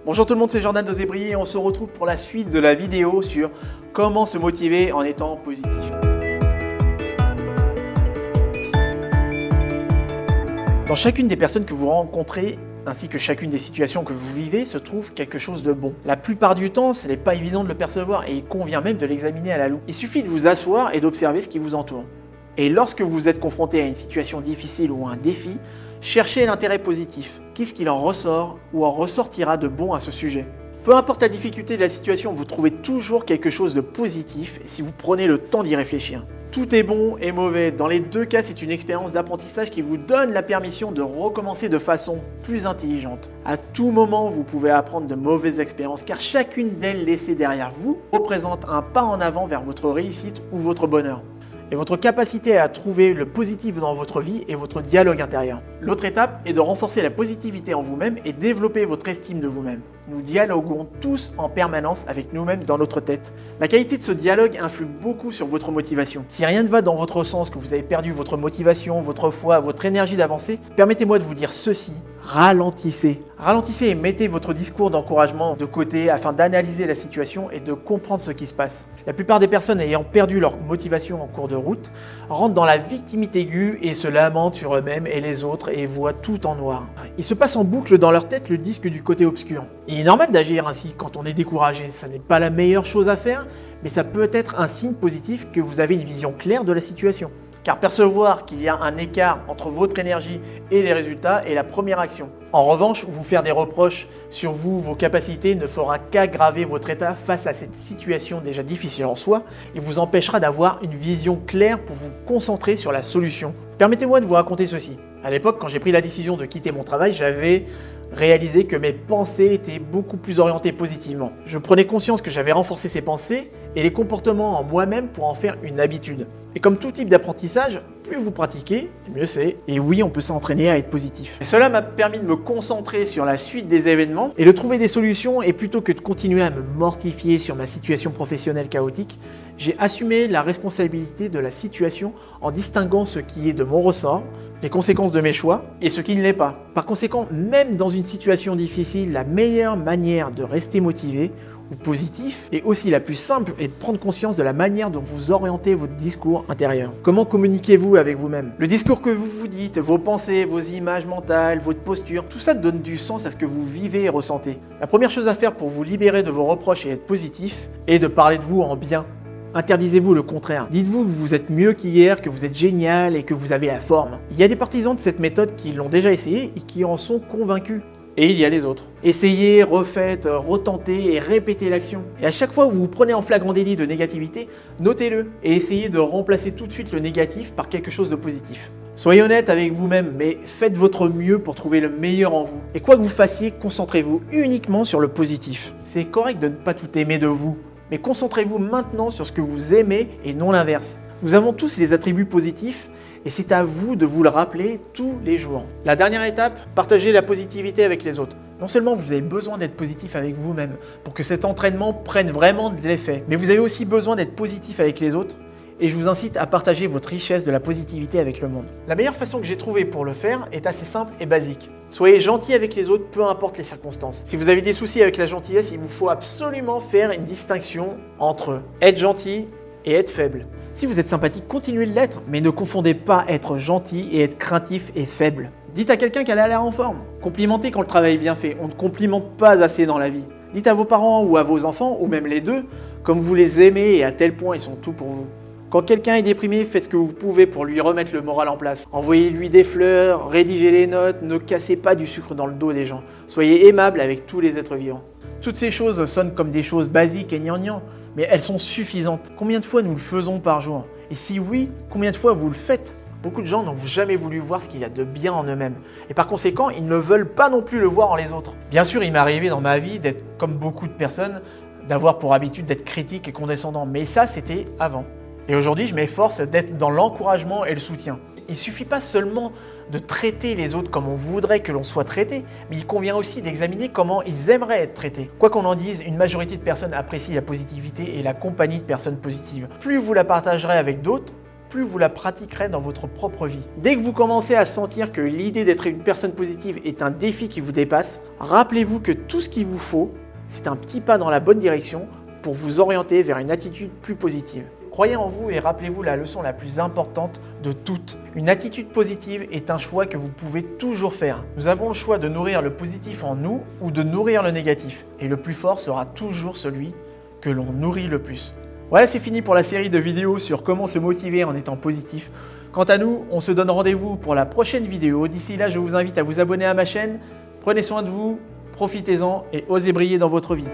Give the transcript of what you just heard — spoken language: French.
Bonjour tout le monde, c'est Jordan de Zébrier et on se retrouve pour la suite de la vidéo sur comment se motiver en étant positif. Dans chacune des personnes que vous rencontrez, ainsi que chacune des situations que vous vivez, se trouve quelque chose de bon. La plupart du temps, ce n'est pas évident de le percevoir et il convient même de l'examiner à la loupe. Il suffit de vous asseoir et d'observer ce qui vous entoure. Et lorsque vous êtes confronté à une situation difficile ou à un défi, cherchez l'intérêt positif. Qu'est-ce qu'il en ressort ou en ressortira de bon à ce sujet? Peu importe la difficulté de la situation, vous trouvez toujours quelque chose de positif si vous prenez le temps d'y réfléchir. Tout est bon et mauvais. Dans les deux cas, c'est une expérience d'apprentissage qui vous donne la permission de recommencer de façon plus intelligente. À tout moment, vous pouvez apprendre de mauvaises expériences car chacune d'elles laissées derrière vous représente un pas en avant vers votre réussite ou votre bonheur. Et votre capacité à trouver le positif dans votre vie et votre dialogue intérieur. L'autre étape est de renforcer la positivité en vous-même et développer votre estime de vous-même. Nous dialoguons tous en permanence avec nous-mêmes dans notre tête. La qualité de ce dialogue influe beaucoup sur votre motivation. Si rien ne va dans votre sens, que vous avez perdu votre motivation, votre foi, votre énergie d'avancer, permettez-moi de vous dire ceci, ralentissez. Ralentissez et mettez votre discours d'encouragement de côté afin d'analyser la situation et de comprendre ce qui se passe. La plupart des personnes ayant perdu leur motivation en cours de route rentrent dans la victimité aiguë et se lamentent sur eux-mêmes et les autres et voient tout en noir. Il se passe en boucle dans leur tête le disque du côté obscur. Il est normal d'agir ainsi quand on est découragé, ça n'est pas la meilleure chose à faire, mais ça peut être un signe positif que vous avez une vision claire de la situation. Car percevoir qu'il y a un écart entre votre énergie et les résultats est la première action. En revanche, vous faire des reproches sur vous, vos capacités, ne fera qu'aggraver votre état face à cette situation déjà difficile en soi et vous empêchera d'avoir une vision claire pour vous concentrer sur la solution. Permettez-moi de vous raconter ceci. À l'époque, quand j'ai pris la décision de quitter mon travail, j'avais réalisé que mes pensées étaient beaucoup plus orientées positivement. Je prenais conscience que j'avais renforcé ces pensées et les comportements en moi-même pour en faire une habitude. Et comme tout type d'apprentissage, plus vous pratiquez, mieux c'est. Et oui, on peut s'entraîner à être positif. Et cela m'a permis de me concentrer sur la suite des événements et de trouver des solutions. Et plutôt que de continuer à me mortifier sur ma situation professionnelle chaotique, j'ai assumé la responsabilité de la situation en distinguant ce qui est de mon ressort, les conséquences de mes choix et ce qui ne l'est pas. Par conséquent, même dans une situation difficile, la meilleure manière de rester motivé ou positif et aussi la plus simple est de prendre conscience de la manière dont vous orientez votre discours intérieur. Comment communiquez-vous avec vous-même? Le discours que vous vous dites, vos pensées, vos images mentales, votre posture, tout ça donne du sens à ce que vous vivez et ressentez. La première chose à faire pour vous libérer de vos reproches et être positif est de parler de vous en bien. Interdisez-vous le contraire. Dites-vous que vous êtes mieux qu'hier, que vous êtes génial et que vous avez la forme. Il y a des partisans de cette méthode qui l'ont déjà essayé et qui en sont convaincus. Et il y a les autres. Essayez, refaites, retentez et répétez l'action. Et à chaque fois que vous vous prenez en flagrant délit de négativité, notez-le et essayez de remplacer tout de suite le négatif par quelque chose de positif. Soyez honnête avec vous-même, mais faites votre mieux pour trouver le meilleur en vous. Et quoi que vous fassiez, concentrez-vous uniquement sur le positif. C'est correct de ne pas tout aimer de vous, mais concentrez-vous maintenant sur ce que vous aimez et non l'inverse. Nous avons tous les attributs positifs et c'est à vous de vous le rappeler tous les jours. La dernière étape, partagez la positivité avec les autres. Non seulement vous avez besoin d'être positif avec vous-même pour que cet entraînement prenne vraiment de l'effet, mais vous avez aussi besoin d'être positif avec les autres et je vous incite à partager votre richesse de la positivité avec le monde. La meilleure façon que j'ai trouvée pour le faire est assez simple et basique. Soyez gentil avec les autres, peu importe les circonstances. Si vous avez des soucis avec la gentillesse, il vous faut absolument faire une distinction entre être gentil et être faible. Si vous êtes sympathique, continuez de l'être, mais ne confondez pas être gentil et être craintif et faible. Dites à quelqu'un qu'elle a l'air en forme. Complimentez quand le travail est bien fait. On ne complimente pas assez dans la vie. Dites à vos parents ou à vos enfants, ou même les deux, comme vous les aimez et à tel point ils sont tout pour vous. Quand quelqu'un est déprimé, faites ce que vous pouvez pour lui remettre le moral en place. Envoyez-lui des fleurs, rédigez les notes, ne cassez pas du sucre dans le dos des gens. Soyez aimable avec tous les êtres vivants. Toutes ces choses sonnent comme des choses basiques et gnangnang, mais elles sont suffisantes. Combien de fois nous le faisons par jour? Et si oui, combien de fois vous le faites? Beaucoup de gens n'ont jamais voulu voir ce qu'il y a de bien en eux-mêmes. Et par conséquent, ils ne veulent pas non plus le voir en les autres. Bien sûr, il m'est arrivé dans ma vie d'être, comme beaucoup de personnes, d'avoir pour habitude d'être critique et condescendant. Mais ça, c'était avant. Et aujourd'hui, je m'efforce d'être dans l'encouragement et le soutien. Il ne suffit pas seulement de traiter les autres comme on voudrait que l'on soit traité, mais il convient aussi d'examiner comment ils aimeraient être traités. Quoi qu'on en dise, une majorité de personnes apprécient la positivité et la compagnie de personnes positives. Plus vous la partagerez avec d'autres, plus vous la pratiquerez dans votre propre vie. Dès que vous commencez à sentir que l'idée d'être une personne positive est un défi qui vous dépasse, rappelez-vous que tout ce qu'il vous faut, c'est un petit pas dans la bonne direction pour vous orienter vers une attitude plus positive. Croyez en vous et rappelez-vous la leçon la plus importante de toutes. Une attitude positive est un choix que vous pouvez toujours faire. Nous avons le choix de nourrir le positif en nous ou de nourrir le négatif. Et le plus fort sera toujours celui que l'on nourrit le plus. Voilà, c'est fini pour la série de vidéos sur comment se motiver en étant positif. Quant à nous, on se donne rendez-vous pour la prochaine vidéo. D'ici là, je vous invite à vous abonner à ma chaîne. Prenez soin de vous, profitez-en et osez briller dans votre vie.